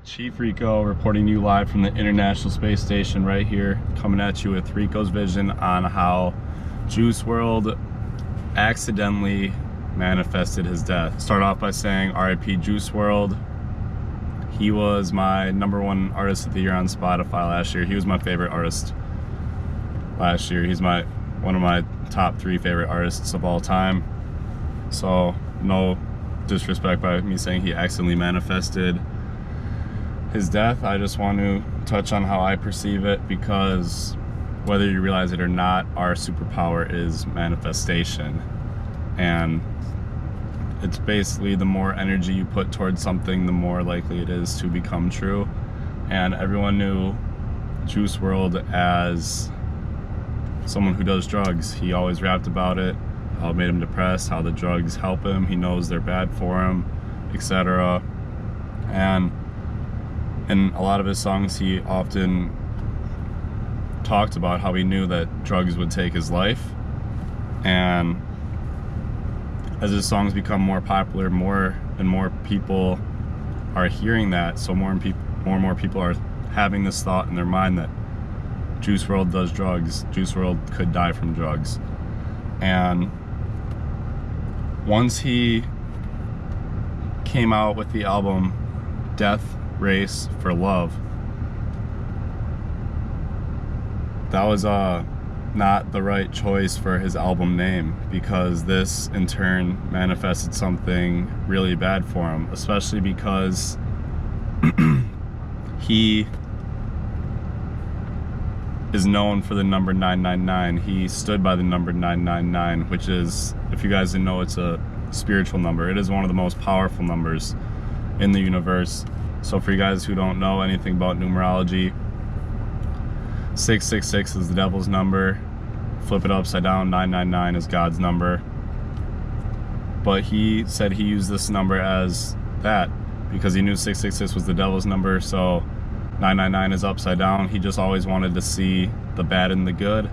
Chief Rico reporting to you live from the International Space Station right here, coming at you with Rico's vision on how Juice WRLD accidentally manifested his death. Start off by saying RIP Juice WRLD. He was my #1 artist of the year on Spotify last year. He was my favorite artist last year. He's one of my top 3 favorite artists of all time. So no disrespect by me saying he accidentally manifested his death. I just want to touch on how I perceive it, because whether you realize it or not, our superpower is manifestation. And it's basically the more energy you put towards something, the more likely it is to become true. And everyone knew Juice WRLD as someone who does drugs. He always rapped about it, how it made him depressed, how the drugs help him, he knows they're bad for him, etc. And in a lot of his songs, he often talked about how he knew that drugs would take his life. And as his songs become more popular, more and more people are hearing that, so more and more people are having this thought in their mind that Juice WRLD does drugs, Juice WRLD could die from drugs. And once he came out with the album Death Race for Love, that was not the right choice for his album name, because this in turn manifested something really bad for him, especially because he is known for the number 999. He stood by the number 999, which is, if you guys didn't know, it's a spiritual number. It is one of the most powerful numbers in the universe. So for you guys who don't know anything about numerology, 666 is the devil's number. Flip it upside down, 999 is God's number. But he said he used this number as that because he knew 666 was the devil's number, so 999 is upside down. He just always wanted to see the bad and the good.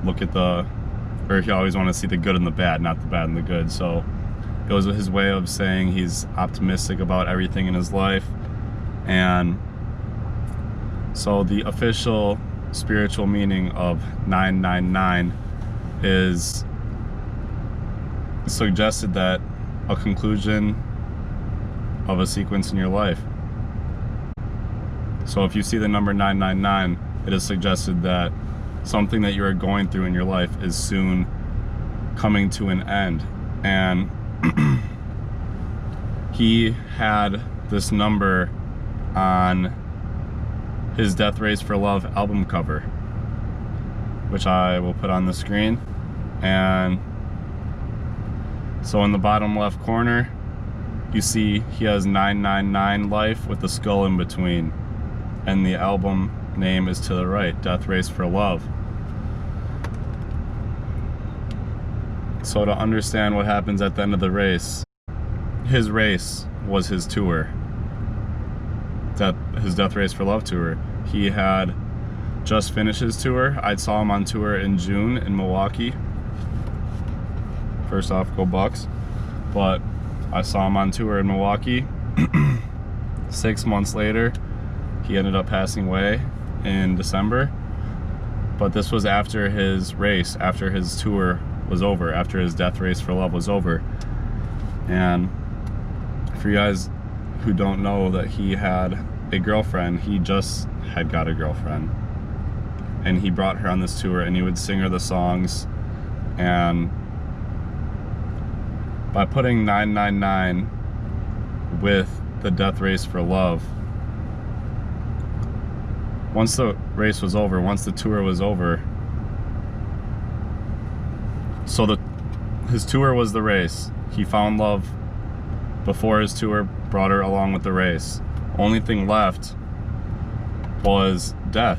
He always wanted to see the good and the bad, not the bad and the good. So it was his way of saying he's optimistic about everything in his life. And so the official spiritual meaning of 999 is suggested that a conclusion of a sequence in your life. So if you see the number 999, it is suggested that something that you are going through in your life is soon coming to an end. And he had this number on his Death Race for Love album cover, which I will put on the screen. And so in the bottom left corner, you see he has 999 life with the skull in between, and the album name is to the right, Death Race for Love. So to understand what happens at the end of the race, his race was his tour, his Death Race for Love tour. He had just finished his tour. I saw him on tour in June in Milwaukee. First off, go Bucks. But I saw him on tour in Milwaukee. 6 months later, he ended up passing away in December. But this was after his race, after his tour was over, after his Death Race for Love was over. And for you guys who don't know that he had a girlfriend, he just had got a girlfriend. And he brought her on this tour, and he would sing her the songs. And by putting 999 with the Death Race for Love, once the race was over, once the tour was over, so his tour was the race. He found love before his tour brought her along with the race. Only thing left was death.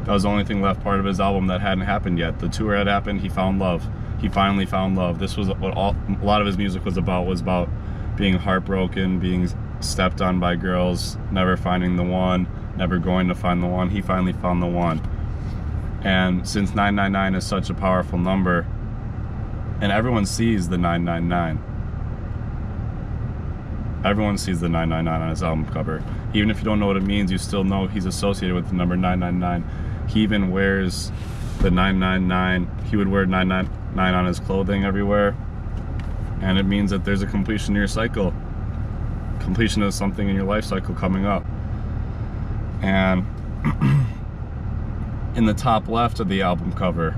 That was the only thing left, part of his album that hadn't happened yet. The tour had happened, he found love. He finally found love. This was what a lot of his music was about being heartbroken, being stepped on by girls, never finding the one, never going to find the one. He finally found the one. And since 999 is such a powerful number, and everyone sees the 999, Everyone sees the 999 on his album cover. Even if you don't know what it means, you still know he's associated with the number 999. He even wears the 999. He would wear 999 on his clothing everywhere. And it means that there's a completion in your cycle. Completion of something in your life cycle coming up. And in the top left of the album cover,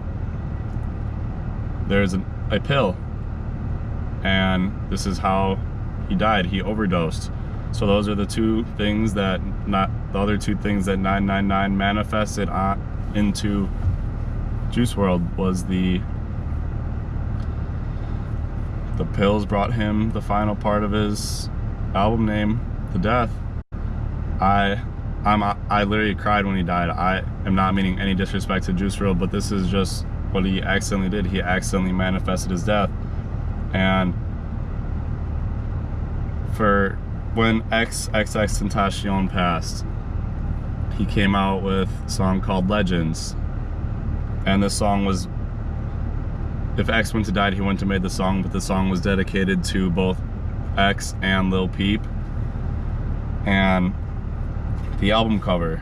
there's a pill. And this is how he died. He overdosed. So those are the two things that, not the other two things that 999 manifested into Juice WRLD was the pills brought him the final part of his album name, the death. I literally cried when he died. I am not meaning any disrespect to Juice WRLD, but this is just what he accidentally did. He accidentally manifested his death. And for when XXXTentacion passed, he came out with a song called Legends. And this song was, if X went to die, he wouldn't have made the song, but the song was dedicated to both X and Lil Peep. And the album cover,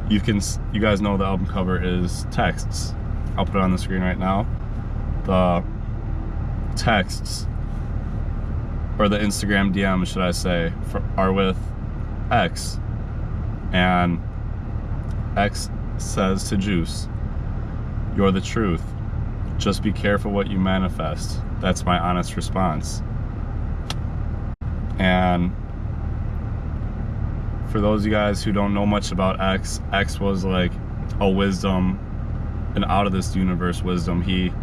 you guys know the album cover is texts. I'll put it on the screen right now. The texts, or the Instagram DM, should I say, are with X. And X says to Juice, "You're the truth. Just be careful what you manifest." That's my honest response. And for those of you guys who don't know much about X, X was like a wisdom, an out of this universe wisdom. He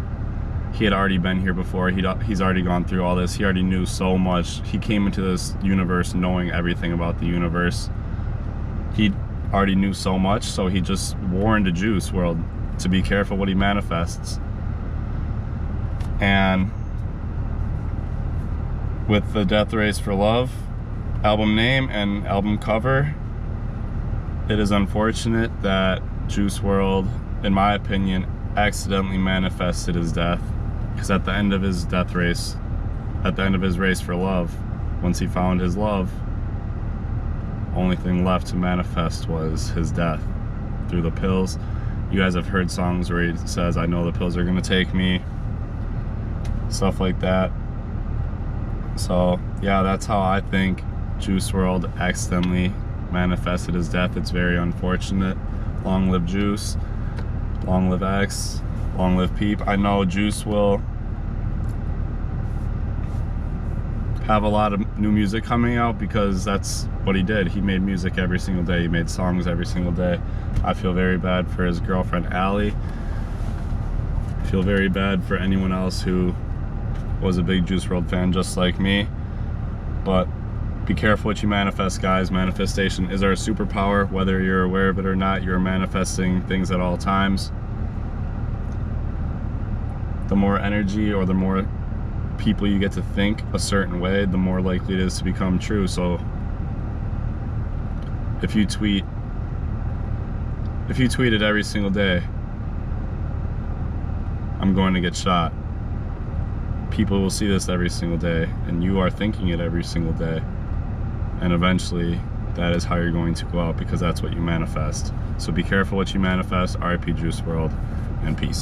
had already been here before. He's already gone through all this. He already knew so much. He came into this universe knowing everything about the universe. He already knew so much, so he just warned Juice WRLD to be careful what he manifests. And with the Death Race for Love album name and album cover, it is unfortunate that Juice WRLD, in my opinion, accidentally manifested his death. Because at the end of his death race, at the end of his race for love, once he found his love, only thing left to manifest was his death through the pills. You guys have heard songs where he says, "I know the pills are gonna take me," stuff like that. So yeah, that's how I think Juice WRLD accidentally manifested his death. It's very unfortunate. Long live Juice, long live X, long live Peep. I know Juice will have a lot of new music coming out because that's what he did. He made music every single day. He made songs every single day. I feel very bad for his girlfriend, Allie. I feel very bad for anyone else who was a big Juice WRLD fan just like me. But be careful what you manifest, guys. Manifestation is our superpower. Whether you're aware of it or not, you're manifesting things at all times. The more energy or the more people you get to think a certain way, the more likely it is to become true. So if you tweet it every single day, "I'm going to get shot," people will see this every single day, and you are thinking it every single day. And eventually, that is how you're going to go out, because that's what you manifest. So be careful what you manifest. RIP Juice WRLD, and peace.